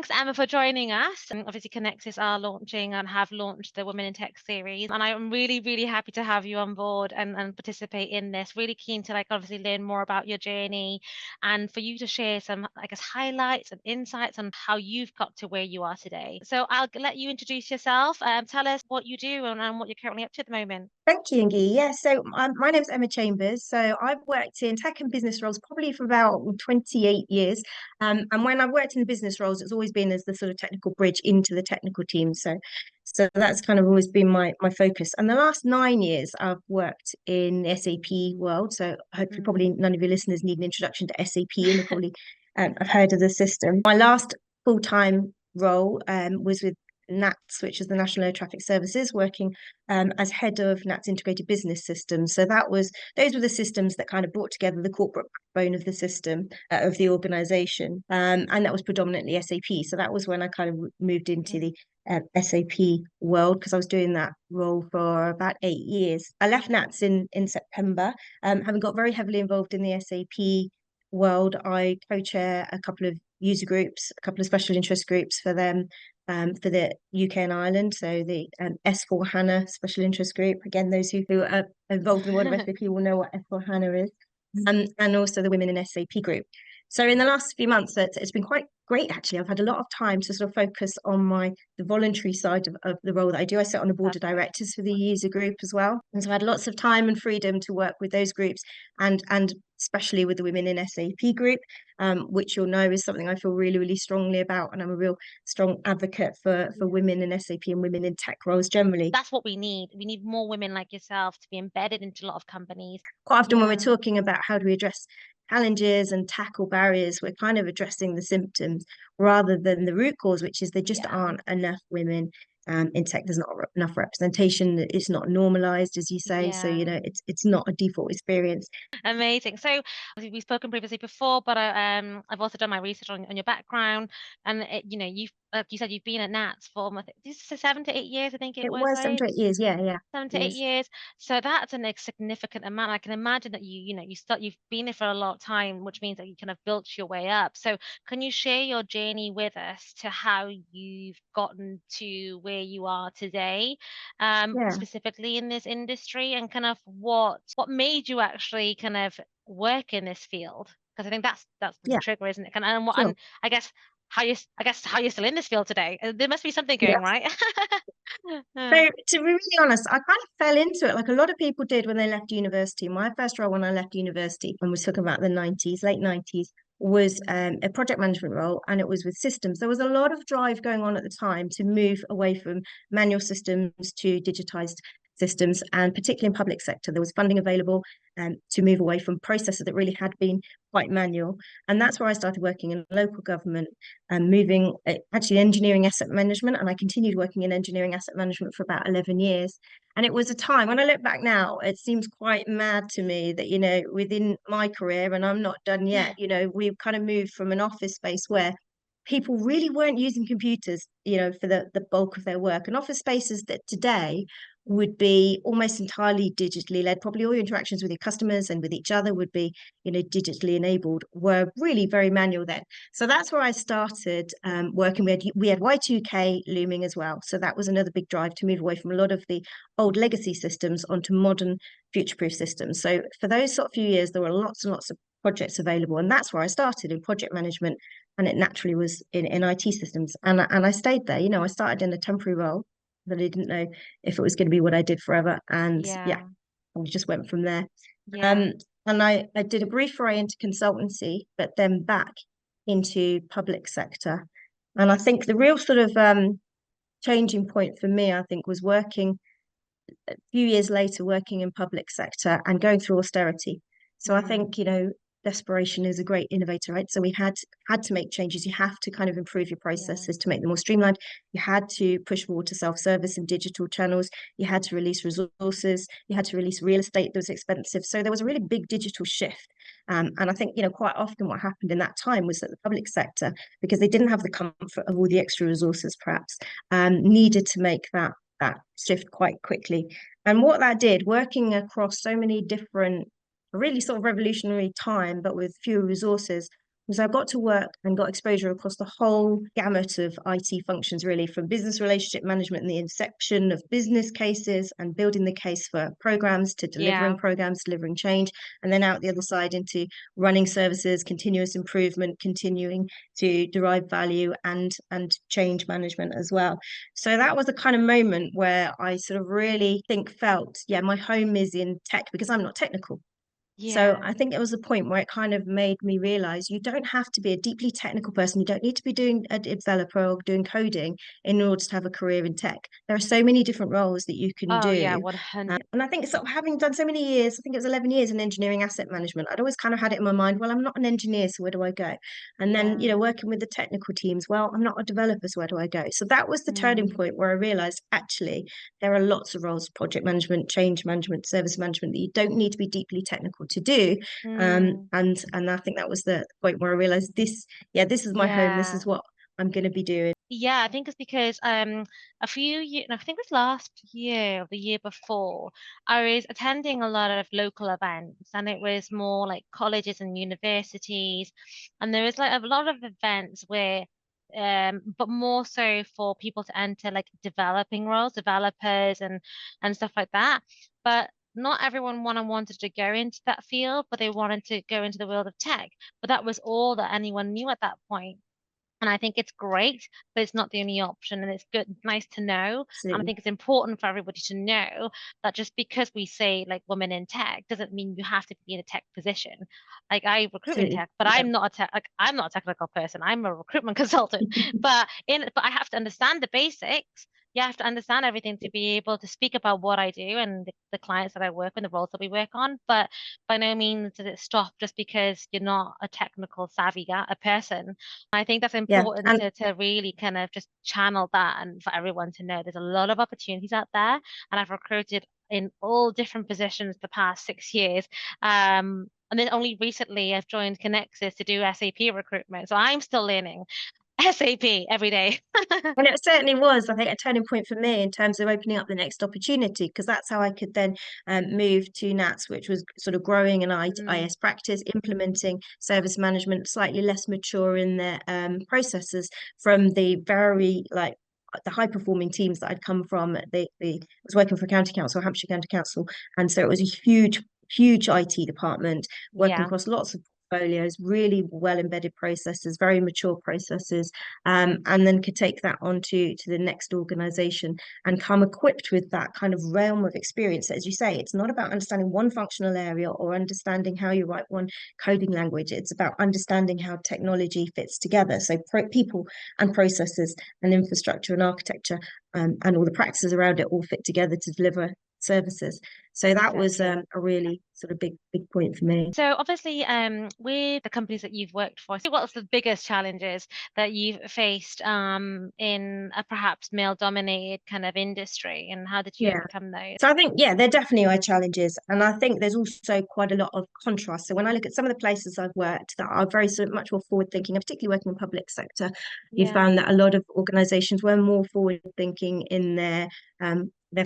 thanks, Emma, for joining us. And obviously, Conexus are launching and have launched the Women in Tech series. And I'm really, really happy to have you on board and participate in this. Really keen to obviously learn more about your journey and for you to share some, highlights and insights on how you've got to where you are today. So I'll let you introduce yourself. Tell us what you do and what you're currently up to at the moment. Thank you, Yaingy. Yeah, so my name's Emma Chambers. So I've worked in tech and business roles probably for about 28 years. And when I've worked in the business roles, it's always been as the sort of technical bridge into the technical team. So that's kind of always been my focus. And the last 9 years, I've worked in the SAP world. So hopefully, probably none of your listeners need an introduction to SAP, and they probably have heard of the system. My last full-time role was with NATS, which is the National Air Traffic Services, working as head of NATS Integrated Business Systems. So those were the systems that kind of brought together the corporate backbone of the system of the organisation, and that was predominantly SAP. So that was when I kind of moved into the SAP world, because I was doing that role for about 8 years. I left NATS in September, having got very heavily involved in the SAP world. I co-chair a couple of user groups, a couple of special interest groups for them, for the UK and Ireland. So the S4HANA special interest group. Again, those who are involved in the world of SAP will know what S4HANA is. And also the Women in SAP group. So in the last few months, it's been quite great, actually. I've had a lot of time to sort of focus on the voluntary side of the role that I do. I sit on a board of directors for the user group as well. And so I had lots of time and freedom to work with those groups and especially with the Women in SAP group, which you'll know is something I feel really, really strongly about. And I'm a real strong advocate for women in SAP and women in tech roles generally. That's what we need. We need more women like yourself to be embedded into a lot of companies. Quite often when we're talking about how do we address challenges and tackle barriers, we're kind of addressing the symptoms rather than the root cause, which is there just aren't enough women in tech. There's not enough representation. It's not normalized, as you say. So it's not a default experience. Amazing. So we've spoken previously before, but I've also done my research on your background, and you've you said you've been at NATS for this is 7 to 8 years, I think it was, It was 7 to 8 years, yeah. 7 to 8 years. So that's a significant amount. I can imagine that you've been there for a lot of time, which means that you kind of built your way up. So can you share your journey with us to how you've gotten to where you are today, specifically in this industry, and kind of what made you actually kind of work in this field? Because I think that's the trigger, isn't it? And what, and I guess how you're still in this field today. There must be something going right. So to be really honest, I kind of fell into it like a lot of people did when they left university. My first role when I left university, and we're talking about the 90s, late 90s, was a project management role, and it was with systems. There was a lot of drive going on at the time to move away from manual systems to digitized systems, and particularly in public sector, there was funding available to move away from processes that really had been quite manual. And that's where I started working in local government and moving actually engineering asset management. And I continued working in engineering asset management for about 11 years. And it was a time, when I look back now, it seems quite mad to me that, within my career, and I'm not done yet, we've kind of moved from an office space where people really weren't using computers, for the bulk of their work. And office spaces that today would be almost entirely digitally led. Probably all your interactions with your customers and with each other would be, digitally enabled, were really very manual then. So that's where I started working. We had Y2K looming as well. So that was another big drive to move away from a lot of the old legacy systems onto modern future-proof systems. So for those sort of few years, there were lots and lots of projects available. And that's where I started in project management. And it naturally was in IT systems. And I stayed there. I started in a temporary role that I didn't know if it was going to be what I did forever. And we just went from there. And I did a brief foray into consultancy, but then back into public sector. And I think the real sort of changing point for me, I think, was working a few years later, working in public sector and going through austerity. So I think, desperation is a great innovator, right? So we had to make changes. You have to kind of improve your processes to make them more streamlined. You had to push forward to self-service and digital channels. You had to release resources. You had to release real estate that was expensive. So there was a really big digital shift. And I think, quite often what happened in that time was that the public sector, because they didn't have the comfort of all the extra resources, perhaps, needed to make that shift quite quickly. And what that did, working across so many different, really sort of revolutionary time, but with fewer resources, because I got to work and got exposure across the whole gamut of IT functions, really, from business relationship management and the inception of business cases and building the case for programs to delivering Yeah. programs, delivering change, and then out the other side into running services, continuous improvement, continuing to derive value and change management as well. So that was a kind of moment where I sort of really felt, yeah, my home is in tech because I'm not technical. So Yeah. I think it was a point where it kind of made me realize you don't have to be a deeply technical person. You don't need to be doing a developer or doing coding in order to have a career in tech. There are so many different roles that you can Oh yeah, do. 100. And I think sort of having done so many years, I think it was 11 years in engineering asset management, I'd always kind of had it in my mind, well, I'm not an engineer, so where do I go? And then, Yeah. working with the technical teams, well, I'm not a developer, so where do I go? So that was the turning Mm. point where I realized actually there are lots of roles, project management, change management, service management, that you don't need to be deeply technical to do. Mm. And I think that was the point where I realized this, yeah, this is my home. This Yeah. is what I'm going to be doing. Yeah, I think it's because a few years, I think it was last year or the year before, I was attending a lot of local events, and it was more like colleges and universities, and there was like a lot of events where but more so for people to enter like developing roles, developers and stuff like that. But not everyone wanted to go into that field, but they wanted to go into the world of tech. But that was all that anyone knew at that point. And I think it's great, but it's not the only option. And it's good, nice to know. And I Absolutely. think it's important for everybody to know that just because we say like women in tech doesn't mean you have to be in a tech position. Like I recruit in Absolutely. tech, but Yeah. I'm not a tech, like I'm not a technical person. I'm a recruitment consultant. But I have to understand the basics. You have to understand everything to be able to speak about what I do and the clients that I work with, the roles that we work on. But by no means does it stop just because you're not a technical savvy a person. I think that's Yeah. important And to really kind of just channel that and for everyone to know there's a lot of opportunities out there. And I've recruited in all different positions the past 6 years. And then only recently I've joined Conexus to do SAP recruitment. So I'm still learning SAP every day. And it certainly was, I think, a turning point for me in terms of opening up the next opportunity, because that's how I could then move to NATS, which was sort of growing an Mm, IS practice, implementing service management, slightly less mature in their processes from the very the high performing teams that I'd come from. I was working for County Council, Hampshire County Council, and so it was a huge IT department working yeah, across lots of portfolios, really well embedded processes, very mature processes, and then could take that on to the next organization and come equipped with that kind of realm of experience. As you say, it's not about understanding one functional area or understanding how you write one coding language. It's about understanding how technology fits together. So people and processes and infrastructure and architecture and all the practices around it all fit together to deliver services. So that was exactly. a really sort of big point for me. So obviously, with the companies that you've worked for, so what's the biggest challenges that you've faced in a perhaps male-dominated kind of industry, and how did you Yeah. overcome those? So I think, yeah, there definitely are challenges. And I think there's also quite a lot of contrast. So when I look at some of the places I've worked that are very sort of much more forward thinking, and particularly working in the public sector, you Yeah, found that a lot of organizations were more forward thinking in their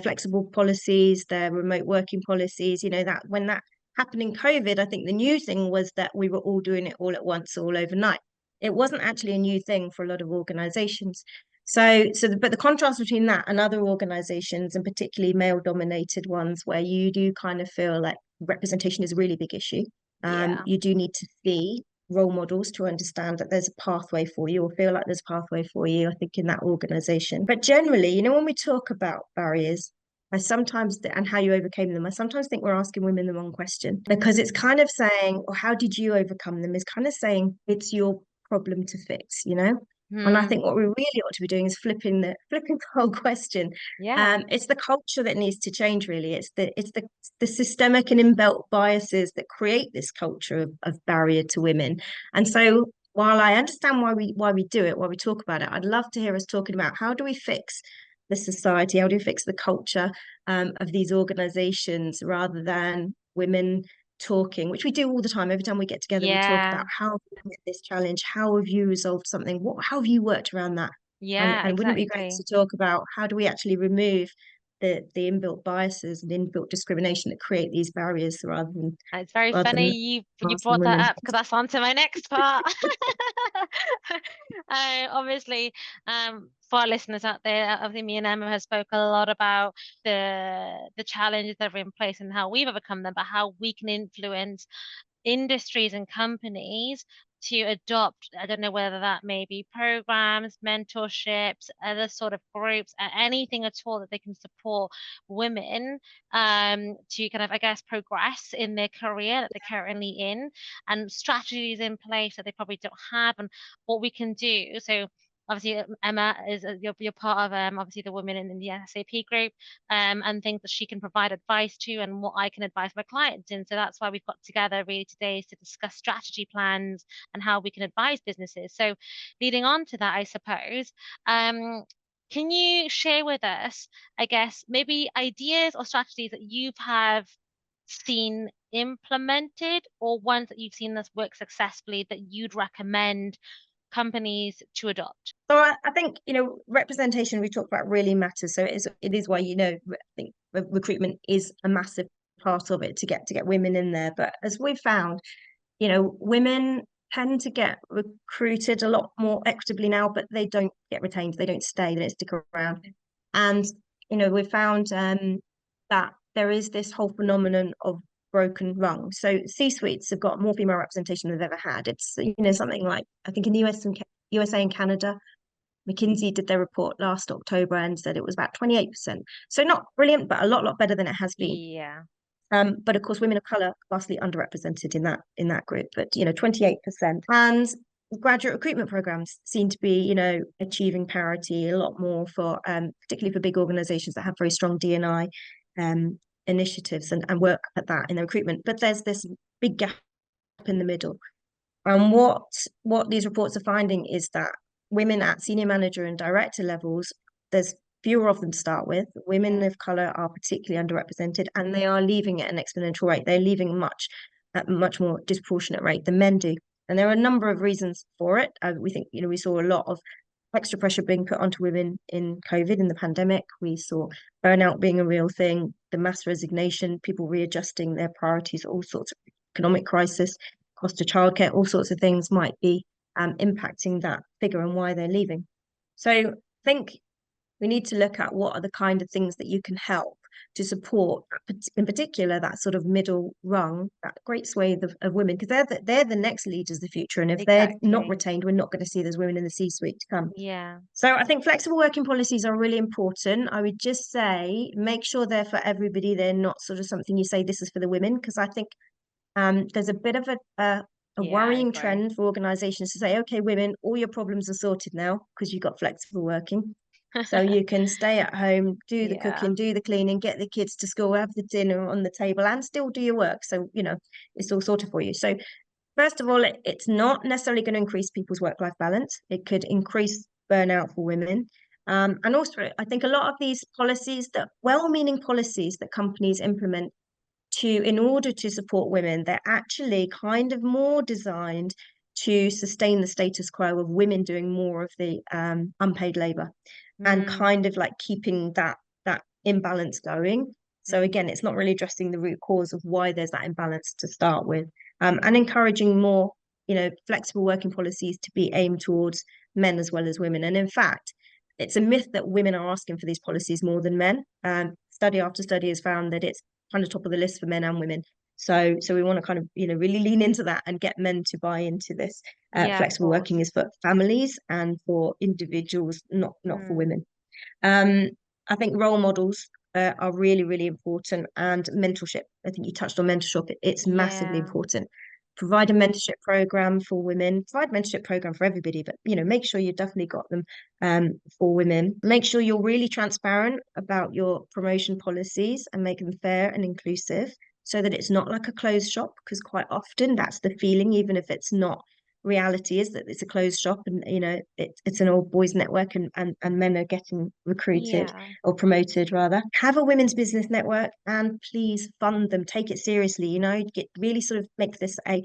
flexible policies, their remote working policies, that when that happened in COVID, I think the new thing was that we were all doing it all at once, all overnight. It wasn't actually a new thing for a lot of organizations. But the contrast between that and other organizations, and particularly male-dominated ones, where you do kind of feel like representation is a really big issue. yeah, You do need to see role models to understand that there's a pathway for you, or feel like there's a pathway for you, I think, in that organization. But generally, when we talk about barriers, and how you overcame them, I sometimes think we're asking women the wrong question, because it's mm, kind of saying, or how did you overcome them, is kind of saying it's your problem to fix. And I mm, think what we really ought to be doing is flipping the whole question. yeah, It's the culture that needs to change, really. It's the systemic and inbuilt biases that create this culture of barrier to women. And so while I understand why we do it, why we talk about it, I'd love to hear us talking about how do we fix the society, how do we fix the culture of these organizations, rather than women talking, which we do all the time. Every time we get together, we talk about yeah, how have you met this challenge, how have you resolved something, how have you worked around that? And yeah, and wouldn't it be great exactly. to talk about how do we actually remove the inbuilt biases and inbuilt discrimination that create these barriers It's very rather funny than you asking brought that women. up because that's on to my next part. Obviously, for our listeners out there, obviously me and Emma have spoke a lot about the challenges that are in place and how we've overcome them, but how we can influence industries and companies to adopt, I don't know whether that may be programs, mentorships, other sort of groups, anything at all that they can support women to kind of, I guess, progress in their career that they're currently in, and strategies in place that they probably don't have, and what we can do. So obviously Emma is you're part of obviously the women in the SAP group, and things that she can provide advice to and what I can advise my clients in. So that's why we've got together really today is to discuss strategy plans and how we can advise businesses. So leading on to that, I suppose, can you share with us, I guess, maybe ideas or strategies that you've have seen implemented or ones that you've seen this work successfully that you'd recommend companies to adopt? So I think, representation we talked about really matters. So it is why, I think recruitment is a massive part of it to get women in there. But as we've found, women tend to get recruited a lot more equitably now, but they don't get retained, they don't stay, they don't stick around. And, we've found that there is this whole phenomenon of broken rung. So C-suites have got more female representation than they've ever had. It's, something like, I think in the USA and Canada, McKinsey did their report last October and said it was about 28%. So not brilliant, but a lot better than it has been. Yeah. But of course, women of colour vastly underrepresented in that group, but 28%. And graduate recruitment programs seem to be, achieving parity a lot more for particularly for big organisations that have very strong D&I initiatives and work at that in the recruitment. But there's this big gap in the middle. And what these reports are finding is that women at senior manager and director levels, there's fewer of them to start with. Women of colour are particularly underrepresented, and they are leaving at an exponential rate. They're leaving at a much more disproportionate rate than men do. And there are a number of reasons for it. We think, we saw a lot of extra pressure being put onto women in COVID, in the pandemic. We saw burnout being a real thing, the mass resignation, people readjusting their priorities, all sorts of economic crisis, cost of childcare, all sorts of things might be impacting that figure and why they're leaving. So I think we need to look at what are the kind of things that you can help to support, in particular, that sort of middle rung, that great swathe of women, because they're the next leaders of the future. And if they're not retained, we're not going to see those women in the C-suite to come. Yeah. So I think flexible working policies are really important. I would just say make sure they're for everybody. They're not sort of something you say this is for the women, because I think there's a bit of a Yeah, I worrying agree. trend for organizations to say, okay, women, all your problems are sorted now because you've got flexible working. So you can stay at home, do the Yeah. cooking, do the cleaning, get the kids to school, have the dinner on the table, and still do your work. So, it's all sorted for you. So, first of all, it's not necessarily going to increase people's work-life balance. It could increase burnout for women. And also, I think a lot of these policies, that well-meaning policies that companies implement in order to support women, they're actually kind of more designed to sustain the status quo of women doing more of the unpaid labor and kind of like keeping that imbalance going. So again, it's not really addressing the root cause of why there's that imbalance to start with, and encouraging more, flexible working policies to be aimed towards men as well as women. And in fact, it's a myth that women are asking for these policies more than men. Study after study has found that it's kind of top of the list for men and women. So we want to kind of, really lean into that and get men to buy into this. Yeah, of Flexible working course. is for families and for individuals, not for Mm. women. I think role models are really, really important, and mentorship. I think you touched on mentorship. It's massively Yeah. important. Provide a mentorship program for women, provide a mentorship program for everybody, but make sure you've definitely got them for women. Make sure you're really transparent about your promotion policies and make them fair and inclusive so that it's not like a closed shop, because quite often that's the feeling, even if it's not reality is that it's a closed shop, and it's an old boys network, and men are getting recruited Yeah. or promoted rather. Have a women's business network, and please fund them, take it seriously, get really sort of make this a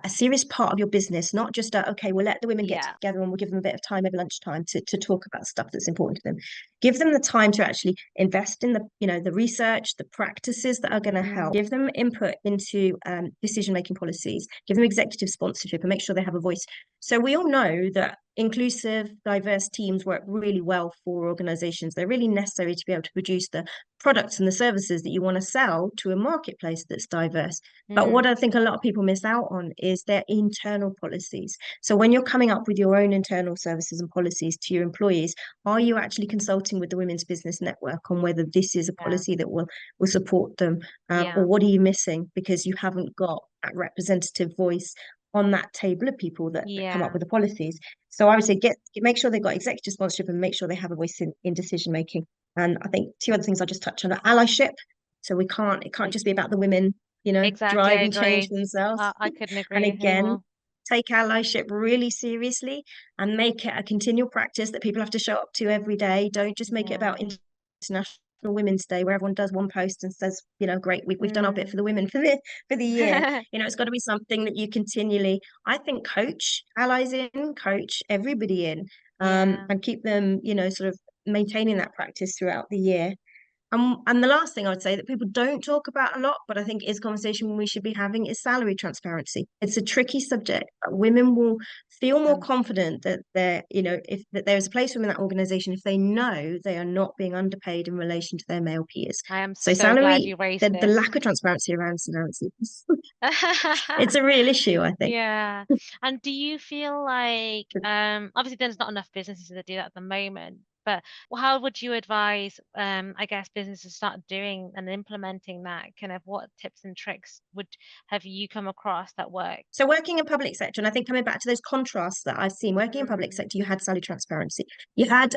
serious part of your business, not just okay, we'll let the women get Yeah. together and we'll give them a bit of time over lunchtime to talk about stuff that's important to them. Give them the time to actually invest in the research, the practices that are going to help. Mm, Give them input into decision making policies. Give them executive sponsorship, and make sure they have a voice. So we all know that inclusive, diverse teams work really well for organizations. They're really necessary to be able to produce the products and the services that you want to sell to a marketplace that's diverse. But what mm, I think a lot of people miss out on is their internal policies. So when you're coming up with your own internal services and policies to your employees, are you actually consulting with the Women's Business Network on whether this is a yeah. policy that will support them? Or Yeah. what are you missing because you haven't got that representative voice on that table of people that come up Yeah. with the policies? So I would say make sure they've got executive sponsorship, and make sure they have a voice in decision making. And I think two other things I just touched on are allyship. So it can't just be about the women, Exactly. I driving change agree. themselves. I couldn't And agree again, anymore. take allyship really seriously, and make it a continual practice that people have to show up to every day. Don't just make it Yeah. about International Women's Day where everyone does one post and says, great, we've done our bit for Mm. the women for the year. It's got to be something that you continually, I think, coach allies in, coach everybody in, Yeah. and keep them, sort of maintaining that practice throughout the year. And the last thing I would say that people don't talk about a lot, but I think is a conversation we should be having, is salary transparency. It's a tricky subject. But women will feel more Um, confident that if that there's a place for them in that organization if they know they are not being underpaid in relation to their male peers. I am So so glad you the, raised the this. lack of transparency around salary, it's a real issue, I think. Yeah. And do you feel like, obviously there's not enough businesses that do that at the moment, but how would you advise, I guess, businesses start doing and implementing that? Kind of what tips and tricks would have you come across that work? So working in public sector, and I think coming back to those contrasts that I've seen, working in public Mm, sector, you had salary transparency. You had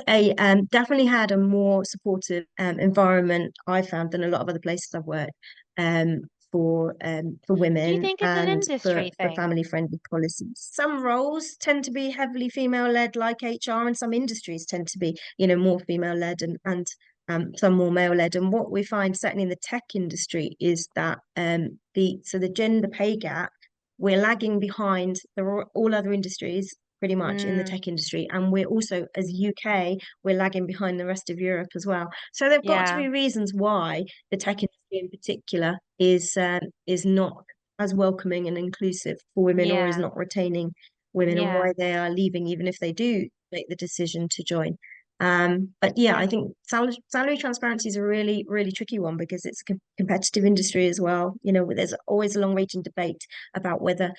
definitely had a more supportive environment, I found, than a lot of other places I've worked, um, for do you women, think it's an and industry for thing? family friendly policies. Some roles tend to be heavily female led, like HR, and some industries tend to be, more female led, and some more male led. And what we find, certainly in the tech industry, is that the gender pay gap, we're lagging behind all other industries pretty much in the Mm, tech industry, and we're also, as UK, we're lagging behind the rest of Europe as well. So there've got to yeah. be reasons why the tech industry in particular is not as welcoming and inclusive for women, or is Yeah. not retaining women, and Yeah. why they are leaving, even if they do make the decision to join. But yeah, I Yeah. think salary transparency is a really, really tricky one, because it's a competitive industry as well. There's always a long-ranging debate about whether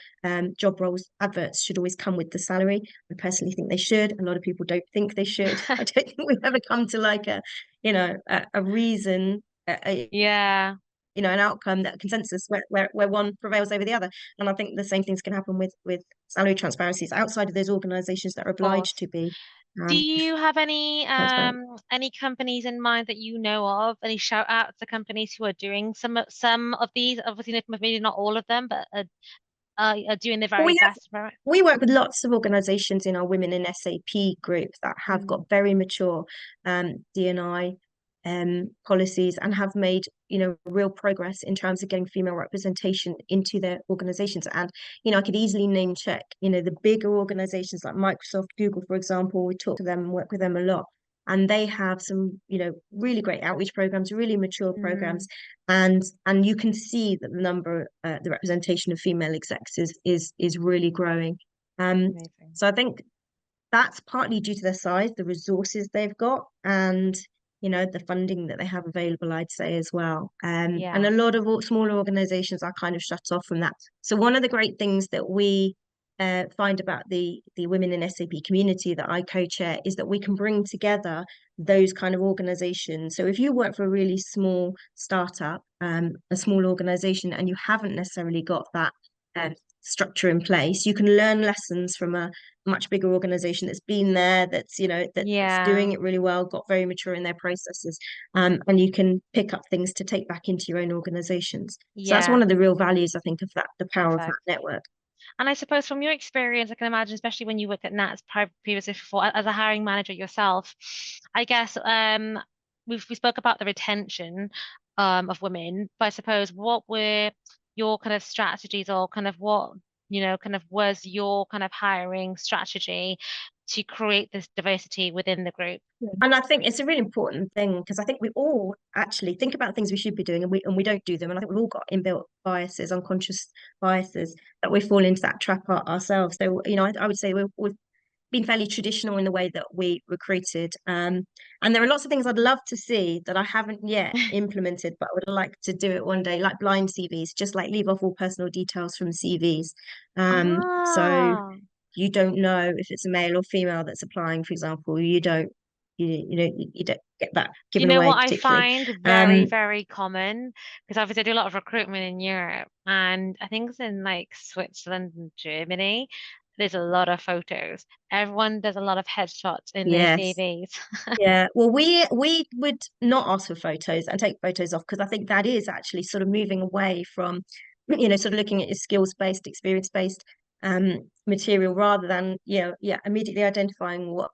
job roles adverts should always come with the salary. I personally think they should. A lot of people don't think they should. I don't think we've ever come to like a reason, Yeah. an outcome, that consensus where one prevails over the other. And I think the same things can happen with salary transparencies outside of those organizations that are Of obliged course. to be Do um, you have transparent. any companies in mind that you know of? Any shout outs to companies who are doing some of these? Obviously, maybe not all of them, but are doing the Well, very best for it. we work with lots of organizations in our Women in SAP group that have Mm, got very mature D&I policies, and have made, real progress in terms of getting female representation into their organizations. And, I could easily name check, the bigger organizations like Microsoft, Google, for example. We talk to them and work with them a lot. And they have some, really great outreach programs, really mature programs, mm, and you can see that the representation of female execs is really growing. amazing. So I think that's partly due to their size, the resources they've got, and the funding that they have available, I'd say, as well. And Yeah. a lot of smaller organizations are kind of shut off from that. So one of the great things that we find about the women in SAP community that I co-chair is that we can bring together those kind of organizations. So if you work for a really small startup, a small organization, and you haven't necessarily got that structure in place, you can learn lessons from a much bigger organization that's been there, that's Yeah. doing it really well, got very mature in their processes, and you can pick up things to take back into your own organizations. So that's one Yeah. of the real values, I think, of that, the power of that Perfect. network. And I suppose from your experience, I can imagine, especially when you worked at Nats previously before, as a hiring manager yourself, I guess we spoke about the retention of women, but I suppose what were your kind of strategies or kind of what, kind of was your kind of hiring strategy to create this diversity within the group? Yeah. And I think it's a really important thing because I think we all actually think about things we should be doing and we don't do them. And I think we've all got inbuilt biases, unconscious biases that we fall into that trap ourselves. So, I would say we've been fairly traditional in the way that we recruited. And there are lots of things I'd love to see that I haven't yet implemented, but I would like to do it one day, like blind CVs, just like leave off all personal details from CVs. So Ah. you don't know if it's a male or female that's applying, for example. You don't get that You given know away what I particularly. find very, Um, very common? Because obviously I do a lot of recruitment in Europe, and I think it's in like Switzerland and Germany. There's a lot of photos. Everyone does a lot of headshots in their yes. CVs. Yeah, well, we would not ask for photos and take photos off because I think that is actually sort of moving away from, sort of looking at your skills-based, experience-based material rather than, immediately identifying what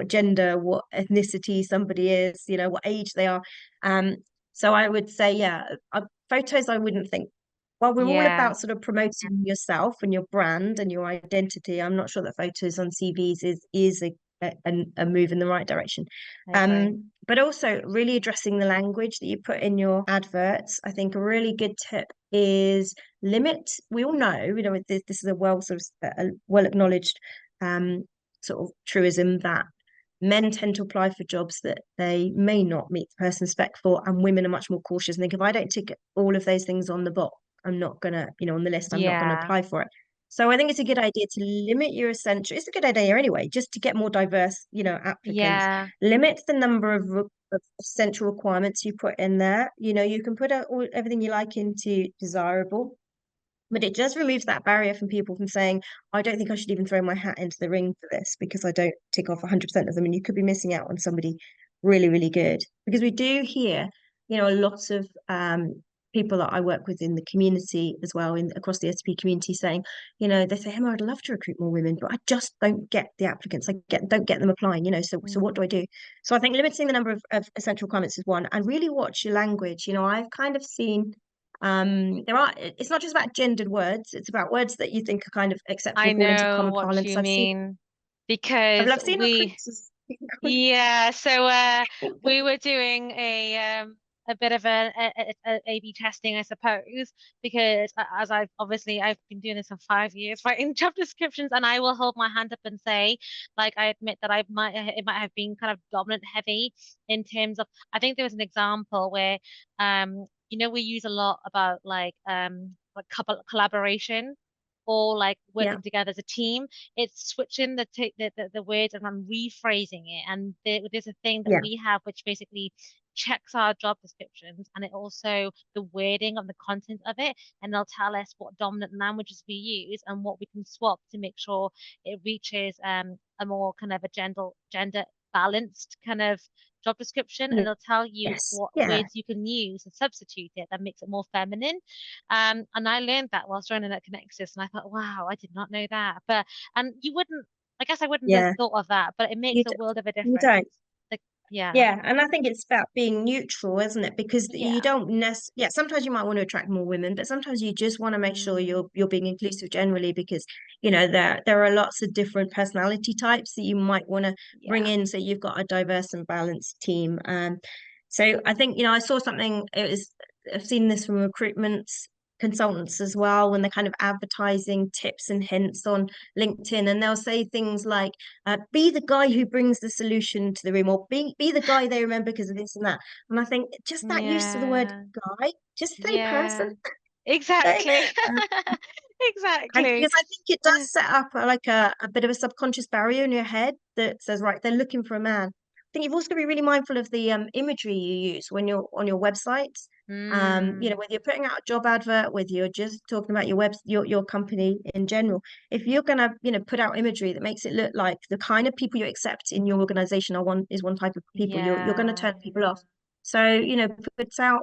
gender, what ethnicity somebody is, what age they are. Um, so I would say, photos I wouldn't think. While we're all Yeah, about sort of promoting yourself and your brand and your identity, I'm not sure that photos on CVs is a move in the right direction. I agree. But also really addressing the language that you put in your adverts. I think a really good tip is limit. We all know, this is a well sort of a well acknowledged um, sort of truism that men tend to apply for jobs that they may not meet the person spec for, and women are much more cautious and think if I don't tick all of those things on the box, I'm not gonna, on the list, I'm not gonna Yeah, apply for it. So I think it's a good idea to limit your essential. It's a good idea anyway, just to get more diverse, applicants. yeah, Limit the number of essential requirements you put in there. You can put everything you like into desirable, but it just removes that barrier from people from saying, I don't think I should even throw my hat into the ring for this because I don't tick off 100% of them. And you could be missing out on somebody really, really good. Because we do hear, a lot of people that I work with in the community as well, across the SP community saying, they say, Emma, I'd love to recruit more women, but I just don't get the applicants. Don't get them applying, so what do I mm, do? So I think limiting the number of essential requirements is one, and really watch your language. I've kind of seen it's not just about gendered words, it's about words that you think are kind of acceptable, I fall into know common what parlance. you mean because I've seen we recruiters. yeah, so we were doing a bit of A/B testing, I suppose, because as I've been doing this for 5 years, writing job descriptions, and I will hold my hand up and say, like, I admit that it might have been kind of dominant heavy in terms of. I think there was an example where we use a lot about like couple collaboration or like Yeah, working together as a team. It's switching the words and I'm rephrasing it. And there's a thing that yeah, we have which basically checks our job descriptions and it also the wording of the content of it, and they'll tell us what dominant languages we use and what we can swap to make sure it reaches a more kind of a gender balanced kind of job description, and yeah, they'll tell you yes, what yeah, words you can use and substitute it that makes it more feminine. And I learned that whilst running at Conexus, and I thought, wow, I did not know that. But and you wouldn't, I guess I wouldn't have yeah. thought of that, but it makes You a d world of a you difference. don't. Like, yeah, Yeah, and I think it's about being neutral, isn't it? Because you yeah, don't yeah, sometimes you might want to attract more women, but sometimes you just want to make sure mm, you're being inclusive generally because, there are lots of different personality types that you might want to bring yeah, in so you've got a diverse and balanced team. So I think, I saw something, I've seen this from recruitment consultants as well when they're kind of advertising tips and hints on LinkedIn, and they'll say things like be the guy who brings the solution to the room, or be the guy they remember because of this and that. And I think just that use of the word yeah, guy, just say person. yeah, Say, exactly, um, and exactly. because I think it does set up a bit of a subconscious barrier in your head that says, right, they're looking for a man. I think you've also got to be really mindful of the imagery you use when you're on your websites. Mm, Whether you're putting out a job advert, whether you're just talking about your company in general, if you're gonna, put out imagery that makes it look like the kind of people you accept in your organization are one type of people, you're gonna yeah, turn people off. So, put out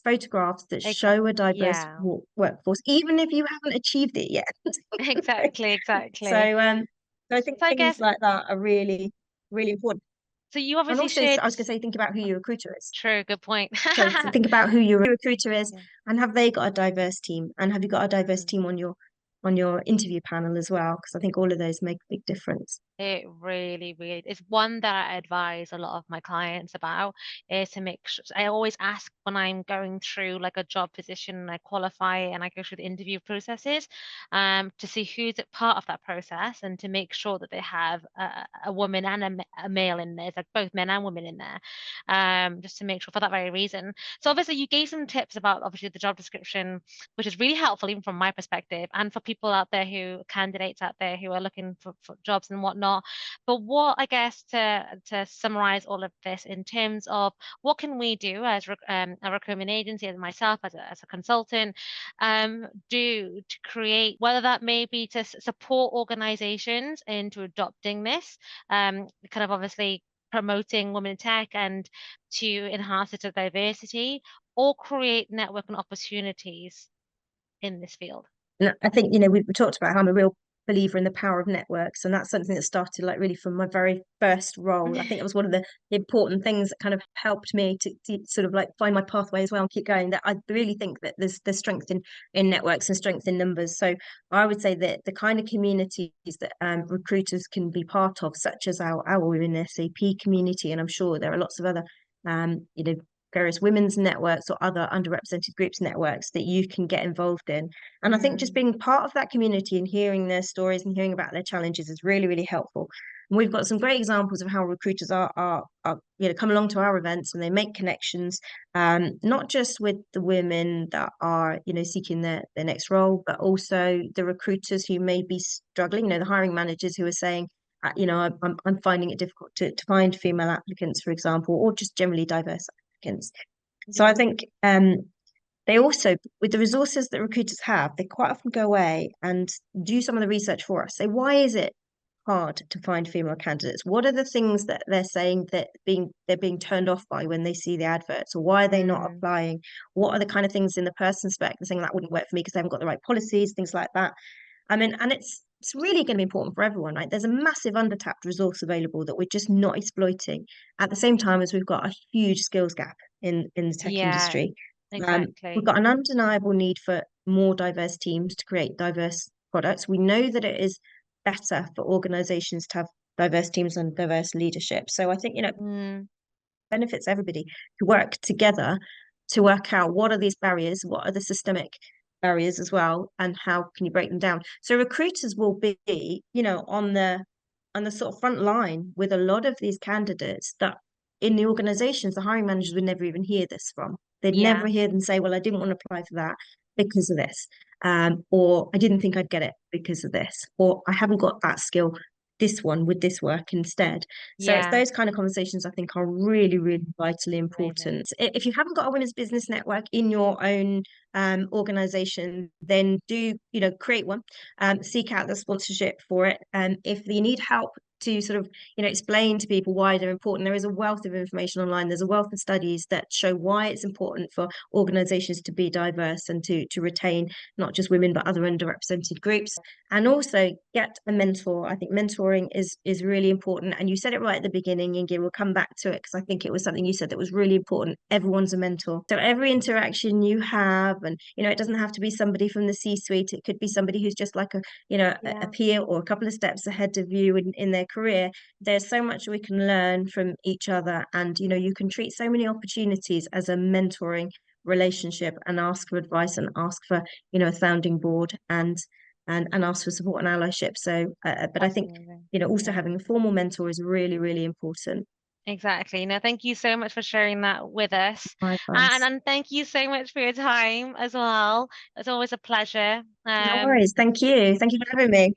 photographs that show a diverse Yeah, workforce, even if you haven't achieved it yet. exactly, So, exactly. so I think So I things guess, like that are really, really important. so you And obviously also, shared, I was going to say, think about who your recruiter is. true, good point. So think about who your recruiter is, Yeah. and have they got a diverse team, and have you got a diverse Mm. team on your interview panel as well? Because I think all of those make a big difference. It really, really is one that I advise a lot of my clients about is to make sure I always ask when I'm going through like a job position and I qualify and I go through the interview processes to see who's a part of that process and to make sure that they have a woman and a male in there, like both men and women in there, just to make sure for that very reason. So obviously you gave some tips about obviously the job description, which is really helpful even from my perspective and for people out there who candidates out there who are looking for jobs and whatnot. But what I guess to summarize all of this in terms of what can we do as a recruitment agency, as myself as a consultant, do to create whether that may be to support organizations into adopting this, kind of obviously promoting women in tech and to enhance its diversity or create networking opportunities in this field. And I think, we talked about how I'm a real believer in the power of networks, and that's something that started like really from my very first role. I think it was one of the important things that kind of helped me to sort of like find my pathway as well and keep going. That I really think that there's strength in networks and strength in numbers. So I would say that the kind of communities that recruiters can be part of, such as our Women in SAP community, and I'm sure there are lots of other um, you know, various women's networks or other underrepresented groups networks that you can get involved in. And I think just Mm, being part of that community and hearing their stories and hearing about their challenges is really, really helpful. And we've got some great examples of how recruiters are come along to our events and they make connections, not just with the women that are, seeking their next role, but also the recruiters who may be struggling, the hiring managers who are saying, I'm finding it difficult to find female applicants, for example, or just generally diverse applicants. So I yeah, think they also, with the resources that recruiters have, they quite often go away and do some of the research for us. Say, why is it hard to find female candidates? What are the things that they're saying that they're being turned off by when they see the adverts, or why are they not mm, applying? What are the kind of things in the person spec they're saying that wouldn't work for me because they haven't got the right policies, things like that. I mean, and it's really going to be important for everyone, right? There's a massive undertapped resource available that we're just not exploiting at the same time as we've got a huge skills gap in the tech yeah, industry. We've exactly. got an undeniable need for more diverse teams to create diverse products. We know that it is better for organizations to have diverse teams and diverse leadership. So I think, Mm, benefits everybody to work together to work out what are these barriers, what are the systemic barriers as well, and how can you break them down. So recruiters will be, on the sort of front line with a lot of these candidates that in the organizations, the hiring managers would never even hear this from. They'd never yeah, hear them say, well, I didn't want to apply for that because of this. Or I didn't think I'd get it because of this, or I haven't got that skill, this one with this work instead. So it's yeah, those kind of conversations I think are really, really vitally amazing. important. If you haven't got a women's business network in your own organization, then do, create one, seek out the sponsorship for it. If you need help to sort of, explain to people why they're important, there is a wealth of information online. There's a wealth of studies that show why it's important for organizations to be diverse and to retain not just women, but other underrepresented groups. And also get a mentor. I think mentoring is really important. And you said it right at the beginning, Yaingy. We'll come back to it because I think it was something you said that was really important. Everyone's a mentor. So every interaction you have, and it doesn't have to be somebody from the C-suite. It could be somebody who's just like a Yeah, peer or a couple of steps ahead of you in their career. There's so much we can learn from each other, and you can treat so many opportunities as a mentoring relationship and ask for advice and ask for a sounding board and ask for support and allyship. So, but I that's think, amazing. also Yeah, having a formal mentor is really, really important. exactly. No, thank you so much for sharing that with us. And, Likewise. and thank you so much for your time as well. It's always a pleasure. No worries. Thank you. Thank you for having me.